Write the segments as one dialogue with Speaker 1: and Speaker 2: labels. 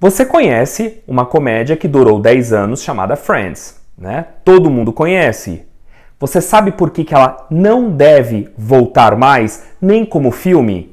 Speaker 1: Você conhece uma comédia que durou 10 anos chamada Friends, né? Todo mundo conhece. Você sabe por que ela não deve voltar mais, nem como filme?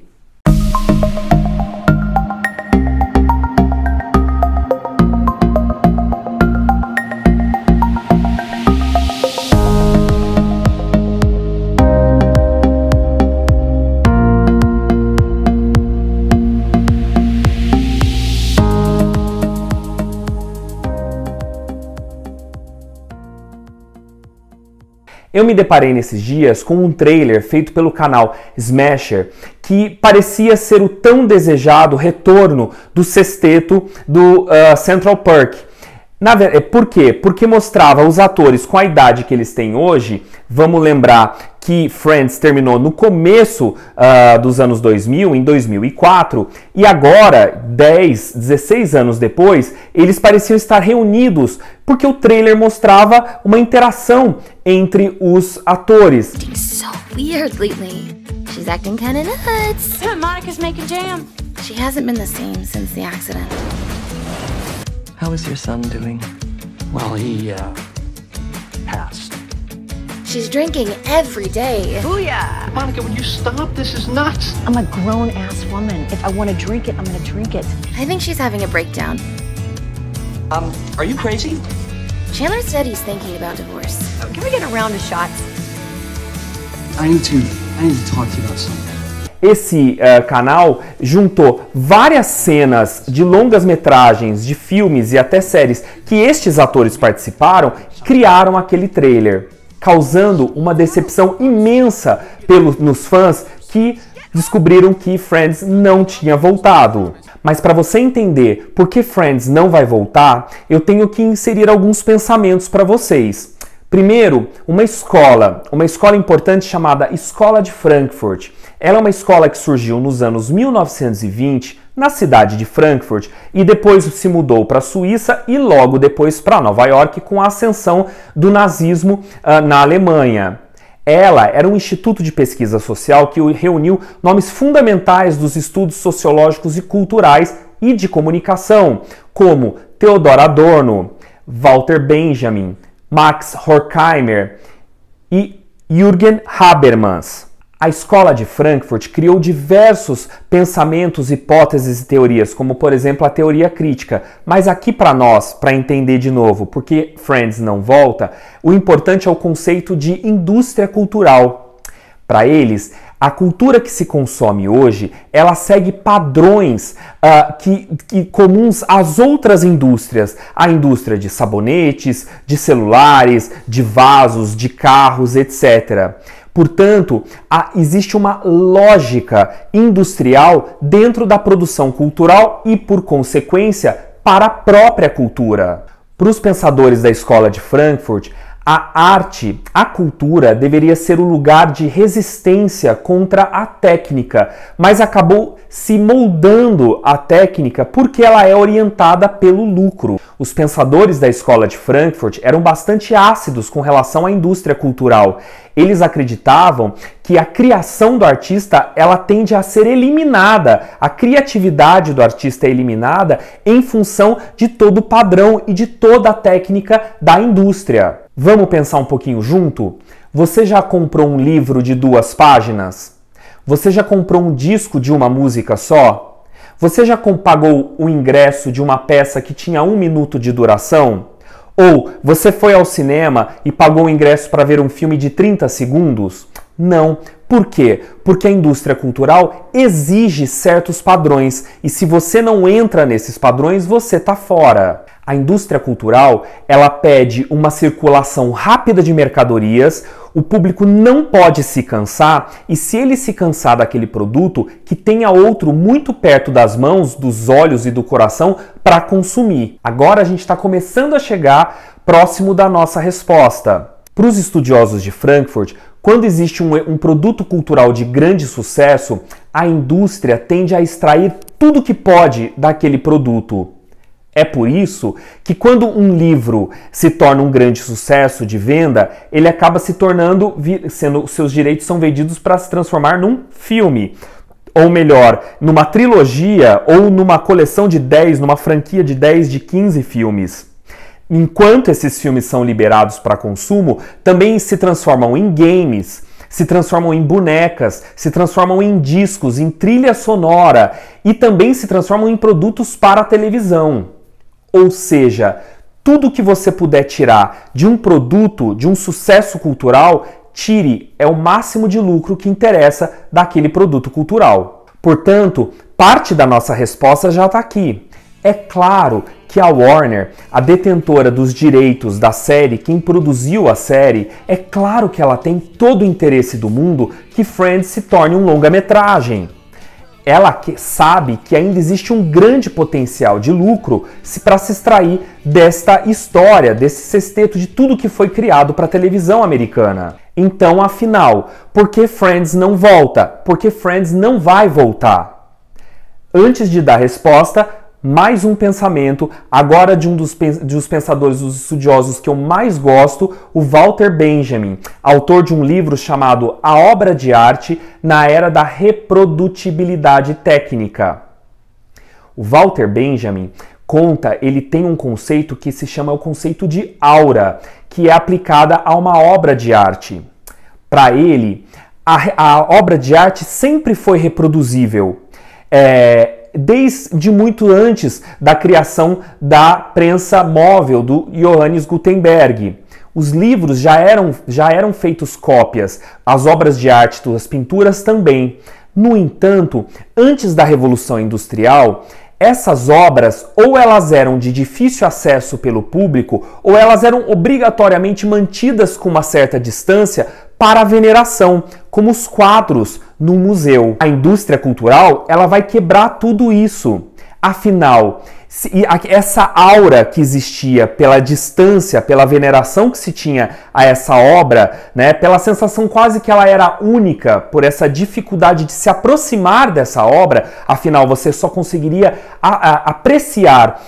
Speaker 1: Eu me deparei nesses dias com um trailer feito pelo canal Smasher que parecia ser o tão desejado retorno do sexteto do Central Park. Por quê? Porque mostrava os atores com a idade que eles têm hoje. Vamos lembrar que Friends terminou no começo dos anos 2000, em 2004, e agora, 16 anos depois, eles pareciam estar reunidos, porque o trailer mostrava uma interação entre os atores.
Speaker 2: So weird lately. She's acting kinda nuts.
Speaker 3: Monica's making jam.
Speaker 2: She hasn't been the same since the accident.
Speaker 4: How is your son doing?
Speaker 5: Well, he passed.
Speaker 2: She's drinking every day.
Speaker 3: Booyah!
Speaker 5: Monica, would you stop? This is nuts.
Speaker 6: I'm a grown-ass woman. If I want to drink it, I'm going to drink it.
Speaker 2: I think she's having a breakdown.
Speaker 4: Are you crazy?
Speaker 2: Chandler said he's thinking about divorce.
Speaker 6: Can we get a round of shots?
Speaker 5: I need to talk to you about something.
Speaker 1: Esse canal juntou várias cenas de longas-metragens, de filmes e até séries que estes atores participaram e criaram aquele trailer, causando uma decepção imensa nos fãs que descobriram que Friends não tinha voltado. Mas para você entender por que Friends não vai voltar, eu tenho que inserir alguns pensamentos para vocês. Primeiro, uma escola importante chamada Escola de Frankfurt. Ela é uma escola que surgiu nos anos 1920 na cidade de Frankfurt e depois se mudou para a Suíça e logo depois para Nova York com a ascensão do nazismo na Alemanha. Ela era um instituto de pesquisa social que reuniu nomes fundamentais dos estudos sociológicos e culturais e de comunicação, como Theodor Adorno, Walter Benjamin, Max Horkheimer e Jürgen Habermas. A Escola de Frankfurt criou diversos pensamentos, hipóteses e teorias, como por exemplo a teoria crítica. Mas aqui para nós, para entender de novo por que Friends não volta, o importante é o conceito de indústria cultural. Para eles, a cultura que se consome hoje, ela segue padrões comuns às outras indústrias. A indústria de sabonetes, de celulares, de vasos, de carros, etc. Portanto, existe uma lógica industrial dentro da produção cultural e, por consequência, para a própria cultura. Para os pensadores da Escola de Frankfurt, a arte, a cultura deveria ser o lugar de resistência contra a técnica, mas acabou se moldando a técnica porque ela é orientada pelo lucro. Os pensadores da Escola de Frankfurt eram bastante ácidos com relação à indústria cultural. Eles acreditavam que a criação do artista ela tende a ser eliminada, a criatividade do artista é eliminada em função de todo o padrão e de toda a técnica da indústria. Vamos pensar um pouquinho junto? Você já comprou um livro de 2 páginas? Você já comprou um disco de uma música só? Você já pagou o ingresso de uma peça que tinha 1 minuto de duração? Ou você foi ao cinema e pagou o ingresso para ver um filme de 30 segundos? Não. Por quê? Porque a indústria cultural exige certos padrões e se você não entra nesses padrões, você está fora. A indústria cultural, ela pede uma circulação rápida de mercadorias, o público não pode se cansar e se ele se cansar daquele produto, que tenha outro muito perto das mãos, dos olhos e do coração para consumir. Agora a gente está começando a chegar próximo da nossa resposta. Para os estudiosos de Frankfurt, quando existe um produto cultural de grande sucesso, a indústria tende a extrair tudo que pode daquele produto. É por isso que quando um livro se torna um grande sucesso de venda, ele acaba se tornando, seus direitos são vendidos para se transformar num filme. ou melhor, numa trilogia ou numa coleção de 10, numa franquia de 10, de 15 filmes. Enquanto esses filmes são liberados para consumo, também se transformam em games, se transformam em bonecas, se transformam em discos, em trilha sonora e também se transformam em produtos para a televisão. Ou seja, tudo que você puder tirar de um produto, de um sucesso cultural, tire, é o máximo de lucro que interessa daquele produto cultural. Portanto, parte da nossa resposta já está aqui. É claro que a Warner, a detentora dos direitos da série, quem produziu a série, é claro que ela tem todo o interesse do mundo que Friends se torne um longa-metragem. Ela sabe que ainda existe um grande potencial de lucro para se extrair desta história, desse sexteto de tudo que foi criado para a televisão americana. Então, afinal, por que Friends não volta? Porque Friends não vai voltar. Antes de dar resposta, mais um pensamento, agora de um dos pensadores, dos estudiosos que eu mais gosto, o Walter Benjamin, autor de um livro chamado A Obra de Arte na Era da Reprodutibilidade Técnica. O Walter Benjamin ele tem um conceito que se chama o conceito de aura, que é aplicada a uma obra de arte. Para ele, a obra de arte sempre foi reproduzível. Desde muito antes da criação da prensa móvel do Johannes Gutenberg. Os livros já eram feitos cópias, as obras de arte, as pinturas também. No entanto, antes da Revolução Industrial, essas obras ou elas eram de difícil acesso pelo público ou elas eram obrigatoriamente mantidas com uma certa distância para a veneração, como os quadros no museu. A indústria cultural, ela vai quebrar tudo isso. Afinal, essa aura que existia pela distância, pela veneração que se tinha a essa obra, né, pela sensação quase que ela era única, por essa dificuldade de se aproximar dessa obra, afinal você só conseguiria apreciar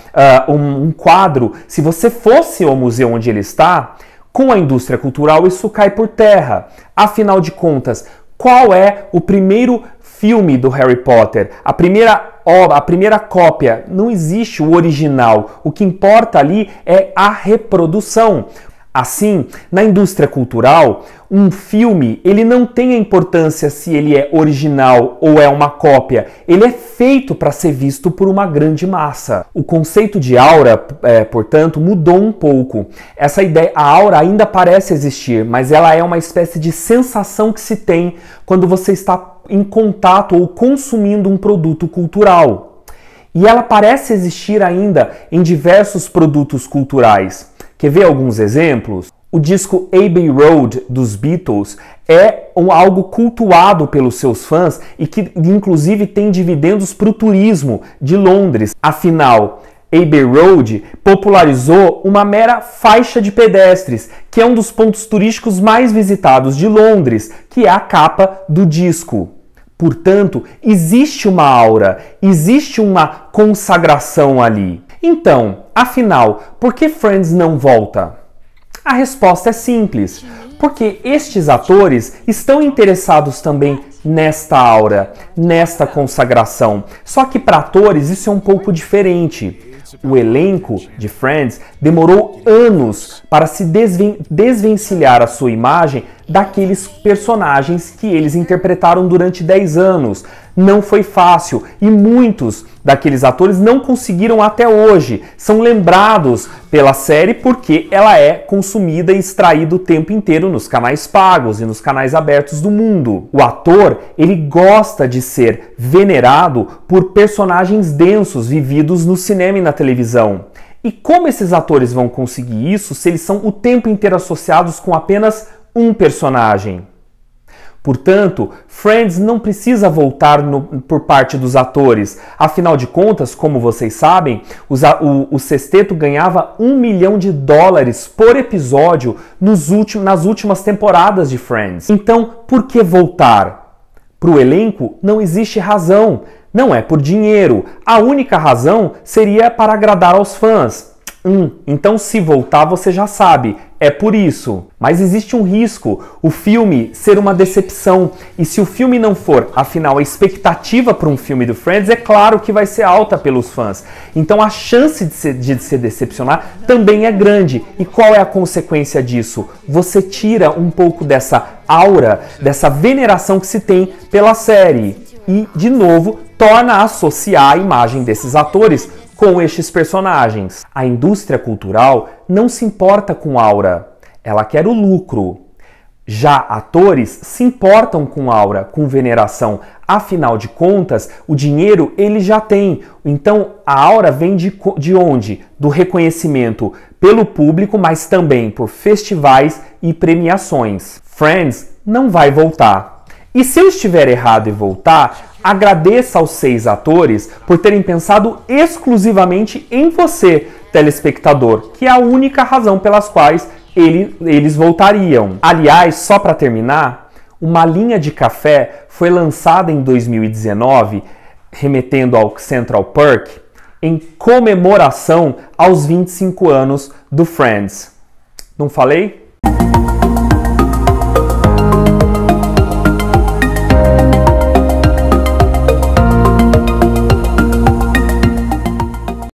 Speaker 1: um quadro se você fosse ao museu onde ele está. Com a indústria cultural isso cai por terra. Afinal de contas, qual é o primeiro filme do Harry Potter? A primeira cópia, não existe o original. O que importa ali é a reprodução. Assim, na indústria cultural, um filme, ele não tem a importância se ele é original ou é uma cópia. Ele é feito para ser visto por uma grande massa. O conceito de aura, portanto, mudou um pouco. Essa ideia, a aura ainda parece existir, mas ela é uma espécie de sensação que se tem quando você está em contato ou consumindo um produto cultural. E ela parece existir ainda em diversos produtos culturais. Quer ver alguns exemplos? O disco Abbey Road dos Beatles é algo cultuado pelos seus fãs e que inclusive tem dividendos para o turismo de Londres. Afinal, Abbey Road popularizou uma mera faixa de pedestres, que é um dos pontos turísticos mais visitados de Londres, que é a capa do disco. Portanto, existe uma aura, existe uma consagração ali. Então, afinal, por que Friends não volta? A resposta é simples, porque estes atores estão interessados também nesta aura, nesta consagração. Só que para atores isso é um pouco diferente. O elenco de Friends demorou anos para se desvencilhar a sua imagem daqueles personagens que eles interpretaram durante 10 anos. Não foi fácil e muitos daqueles atores não conseguiram até hoje. São lembrados pela série porque ela é consumida e extraída o tempo inteiro nos canais pagos e nos canais abertos do mundo. O ator, ele gosta de ser venerado por personagens densos vividos no cinema e na televisão. E como esses atores vão conseguir isso se eles são o tempo inteiro associados com apenas um personagem? Portanto, Friends não precisa voltar por parte dos atores. Afinal de contas, como vocês sabem, o sexteto ganhava $1 milhão por episódio nas últimas temporadas de Friends. Então, por que voltar? Para o elenco, não existe razão. Não é por dinheiro. A única razão seria para agradar aos fãs. Então, se voltar, você já sabe. é por isso. Mas existe um risco, o filme ser uma decepção. E se o filme não for, afinal, a expectativa para um filme do Friends é claro que vai ser alta pelos fãs. Então a chance de se decepcionar também é grande. E qual é a consequência disso? Você tira um pouco dessa aura, dessa veneração que se tem pela série. E, de novo, torna a associar a imagem desses atores com estes personagens. A indústria cultural não se importa com aura, ela quer o lucro. Já atores se importam com aura, com veneração. Afinal de contas, o dinheiro ele já tem. Então a aura vem de onde? Do reconhecimento pelo público, mas também por festivais e premiações. Friends não vai voltar. E se eu estiver errado e voltar, agradeça aos 6 atores por terem pensado exclusivamente em você, telespectador, que é a única razão pelas quais eles voltariam. Aliás, só para terminar, uma linha de café foi lançada em 2019, remetendo ao Central Perk, em comemoração aos 25 anos do Friends. Não falei?